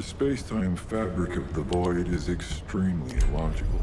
The space-time fabric of the void is extremely illogical.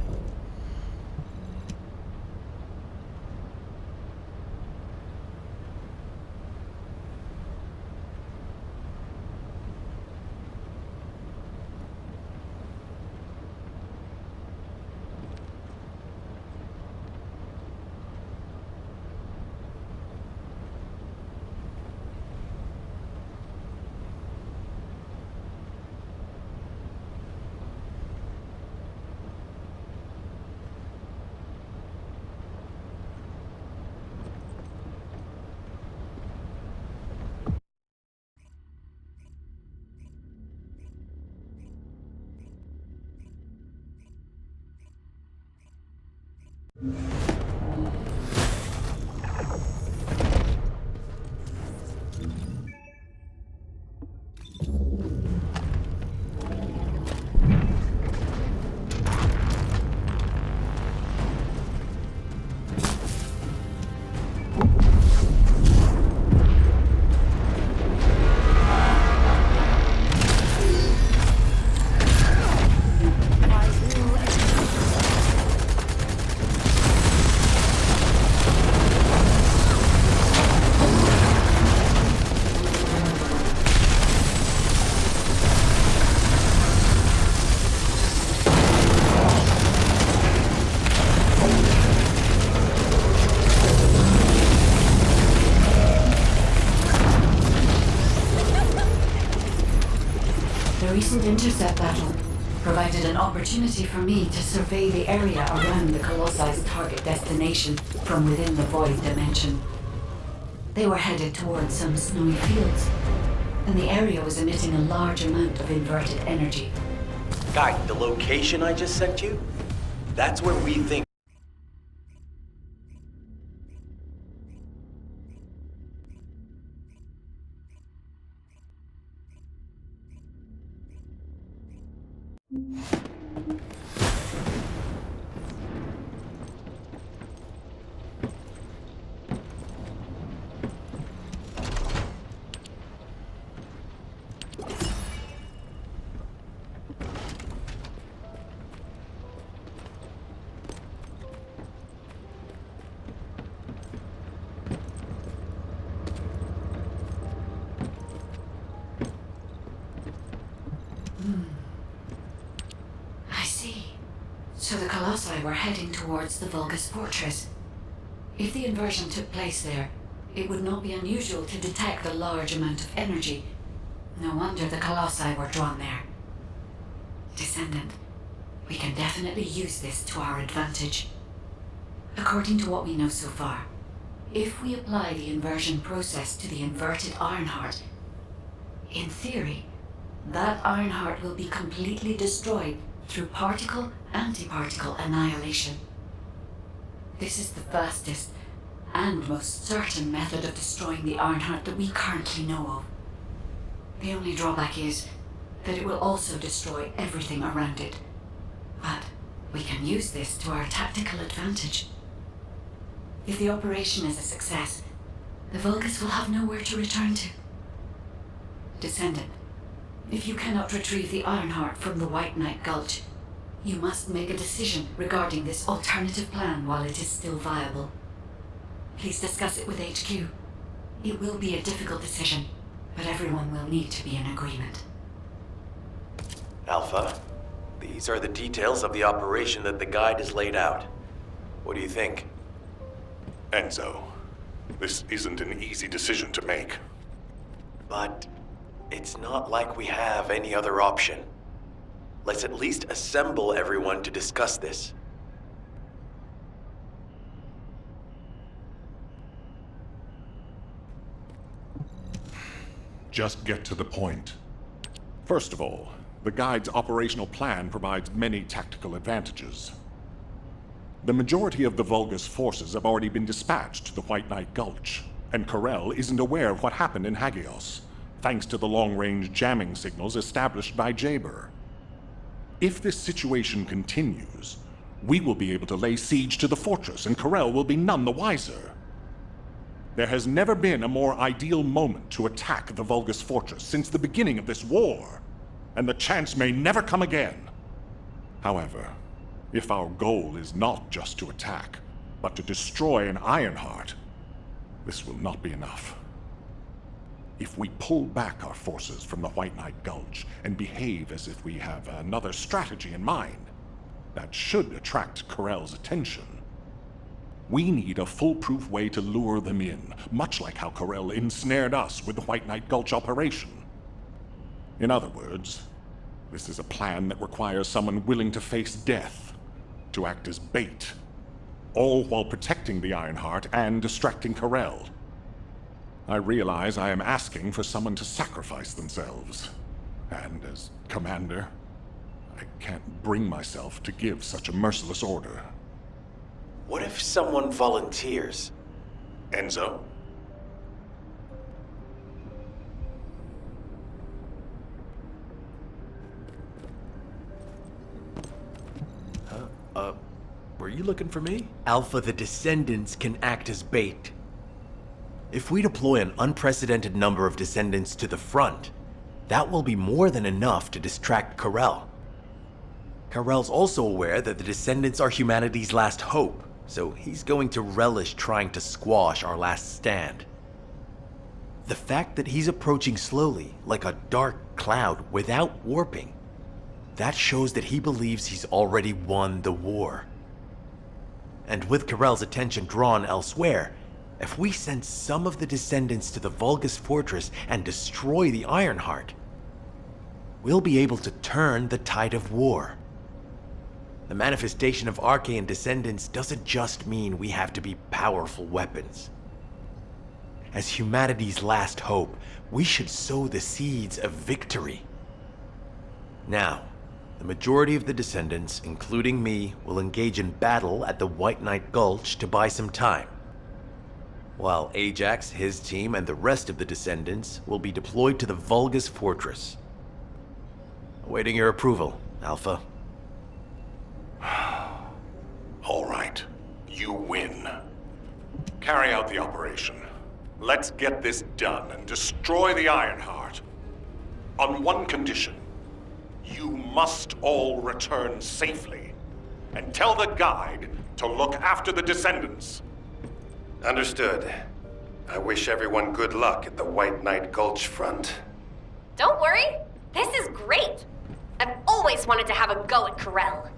The recent intercept battle provided an opportunity for me to survey the area around the Colossi's target destination from within the Void Dimension. They were headed towards some snowy fields, and the area was emitting a large amount of inverted energy. Guy, the location I just sent you? That's where we think. I see. So the Colossi were heading towards the Vulgus Fortress. If the inversion took place there, it would not be unusual to detect a large amount of energy. No wonder the Colossi were drawn there. Descendant, we can definitely use this to our advantage. According to what we know so far, if we apply the inversion process to the inverted Ironheart, in theory, that Ironheart will be completely destroyed through particle-antiparticle annihilation. This is the fastest and most certain method of destroying the Ironheart that we currently know of. The only drawback is that it will also destroy everything around it. But we can use this to our tactical advantage. If the operation is a success, the Vulgus will have nowhere to return to. Descendant, if you cannot retrieve the Ironheart from the White Knight Gulch, you must make a decision regarding this alternative plan while it is still viable. Please discuss it with HQ. It will be a difficult decision, but everyone will need to be in agreement. Alpha, these are the details of the operation that the guide has laid out. What do you think? Enzo, this isn't an easy decision to make. But it's not like we have any other option. Let's at least assemble everyone to discuss this. Just get to the point. First of all, the Guide's operational plan provides many tactical advantages. The majority of the Vulgus forces have already been dispatched to the White Knight Gulch, and Corel isn't aware of what happened in Hagios, thanks to the long-range jamming signals established by Jaber. If this situation continues, we will be able to lay siege to the fortress, and Corel will be none the wiser. There has never been a more ideal moment to attack the Vulgus fortress since the beginning of this war. and the chance may never come again. However, if our goal is not just to attack, but to destroy an Ironheart, this will not be enough. If we pull back our forces from the White Knight Gulch and behave as if we have another strategy in mind, that should attract Corell's attention. We need a foolproof way to lure them in, much like how Corell ensnared us with the White Knight Gulch operation. In other words, this is a plan that requires someone willing to face death, to act as bait, all while protecting the Ironheart and distracting Corell. I realize I am asking for someone to sacrifice themselves, and as commander, I can't bring myself to give such a merciless order. What if someone volunteers? Enzo? Were you looking for me? Alpha, the Descendants can act as bait. If we deploy an unprecedented number of Descendants to the front, that will be more than enough to distract Corell. Corell's also aware that the Descendants are humanity's last hope, so he's going to relish trying to squash our last stand. The fact that he's approaching slowly, like a dark cloud without warping, that shows that he believes he's already won the war. And with Corell's attention drawn elsewhere, if we send some of the Descendants to the Vulgus Fortress and destroy the Ironheart, we'll be able to turn the tide of war. The manifestation of Archaean Descendants doesn't just mean we have to be powerful weapons. As humanity's last hope, we should sow the seeds of victory. Now, the majority of the Descendants, including me, will engage in battle at the White Knight Gulch to buy some time, while Ajax, his team, and the rest of the Descendants will be deployed to the Vulgus Fortress. Awaiting your approval, Alpha. All right, you win. Carry out the operation. Let's get this done and destroy the Ironheart. On one condition. You must all return safely. And tell the guide to look after the Descendants. Understood. I wish everyone good luck at the White Knight Gulch front. Don't worry, this is great. I've always wanted to have a go at Corell.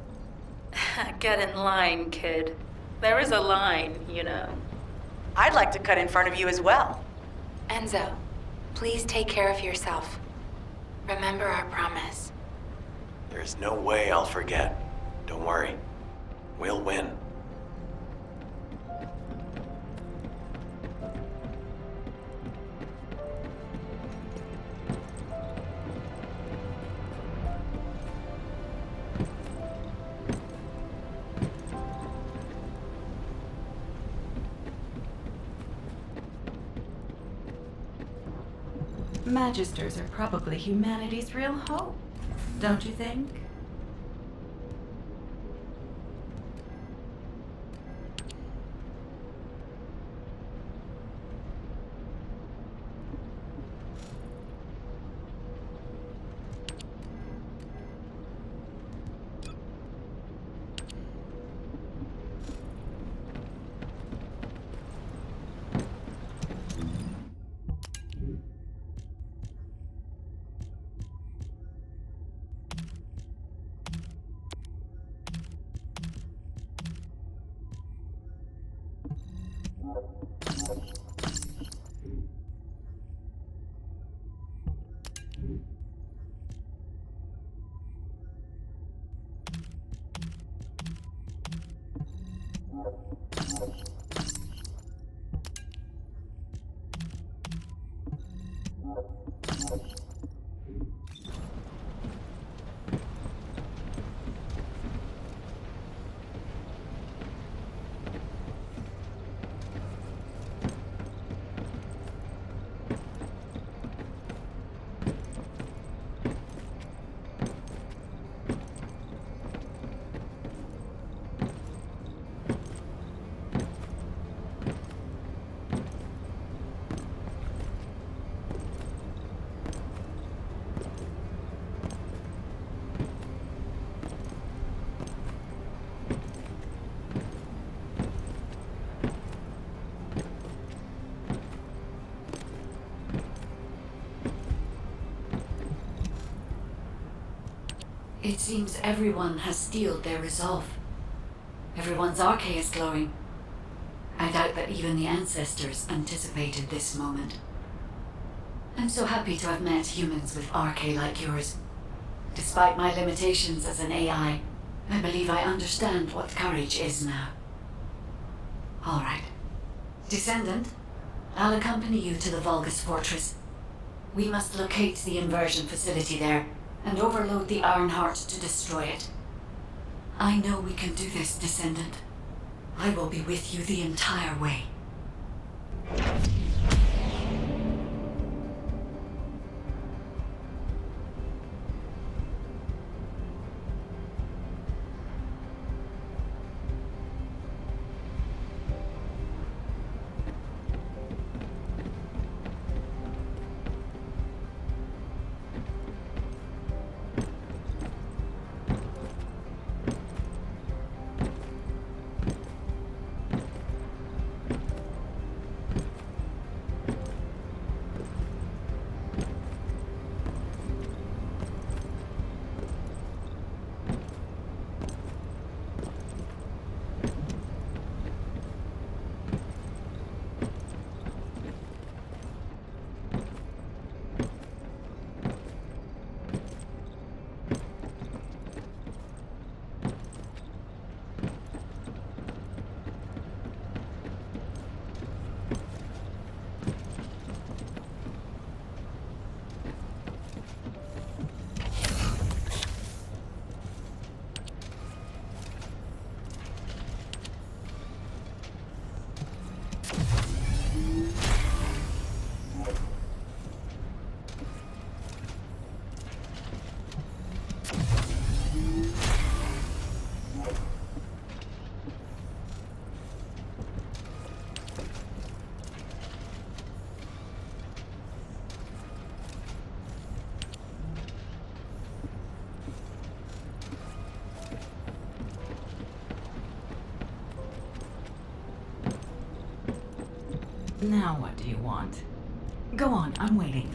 Get in line, kid. There is a line, you know. I'd like to cut in front of you as well. Enzo, please take care of yourself. Remember our promise. There's no way I'll forget. Don't worry. We'll win. Magisters are probably humanity's real hope, don't you think? It seems everyone has steeled their resolve. Everyone's arche is glowing. I doubt that even the ancestors anticipated this moment. I'm so happy to have met humans with arche like yours. Despite my limitations as an AI, I believe I understand what courage is now. All right. Descendant, I'll accompany you to the Vulgus Fortress. We must locate the inversion facility there and overload the Ironheart to destroy it. I know we can do this, Descendant. I will be with you the entire way. Now what do you want? Go on, I'm waiting.